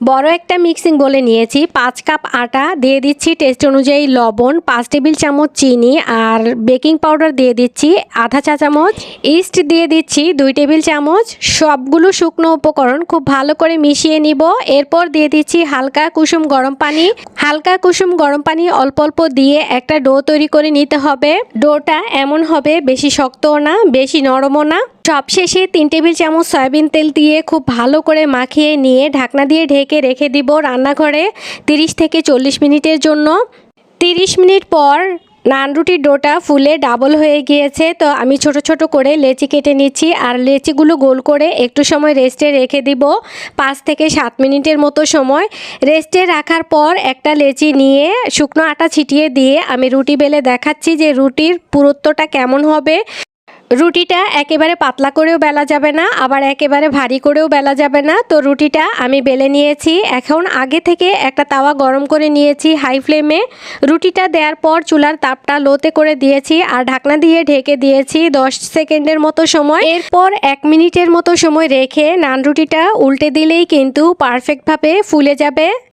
বড় একটা মিক্সিং বলে নিয়েছি, 5 কাপ আটা দিয়ে দিচ্ছি, টেস্ট অনুযায়ী লবণ, 5 টেবিল চামচ চিনি আর বেকিং পাউডার দিয়ে দিচ্ছি আধা চা চামচ, ইস্ট দিয়ে দিচ্ছি 2 টেবিল চামচ। সবগুলো শুকনো উপকরণ খুব ভালো করে মিশিয়ে নিব। এরপর দিয়ে দিচ্ছি হালকা কুসুম গরম পানি। হালকা কুসুম গরম পানি অল্প অল্প দিয়ে একটা ডো তৈরি করে নিতে হবে। ডোটা এমন হবে বেশি শক্তও না বেশি নরমও না। সবশেষে 3 টেবিল চামচ সয়াবিন তেল দিয়ে খুব ভালো করে মাখিয়ে নিয়ে ঢাকনা দিয়ে ঢেকে রেখে দিব রান্নাঘরে 30 থেকে 40 মিনিটের জন্য। 30 মিনিট পর নান রুটির ডোটা ফুলে ডাবল হয়ে গিয়েছে, তো আমি ছোট ছোট করে লেচি কেটে নিচ্ছি আর লেচিগুলো গোল করে একটু সময় রেস্টে রেখে দিব, 5 থেকে 7 মিনিটের মতো সময়। রেস্টে রাখার পর একটা লেচি নিয়ে শুকনো আটা ছিটিয়ে দিয়ে আমি রুটি বেলে দেখাচ্ছি যে রুটির পুরুত্বটা কেমন হবে। রুটিটা একেবারে পাতলা করেও বেলা যাবে না, আবার একেবারে ভারী করেও বেলা যাবে না। তো রুটিটা আমি বেলে নিয়েছি। এখন আগে থেকে একটা তাওয়া গরম করে নিয়েছি হাই ফ্লেমে। রুটিটা দেওয়ার পর চুলার তাপটা লোতে করে দিয়েছি আর ঢাকনা দিয়ে ঢেকে দিয়েছি 10 সেকেন্ডের মতো সময়। এরপর 1 মিনিটের মতো সময় রেখে নান রুটিটা উল্টে দিলেই কিন্তু পারফেক্টভাবে ফুলে যাবে।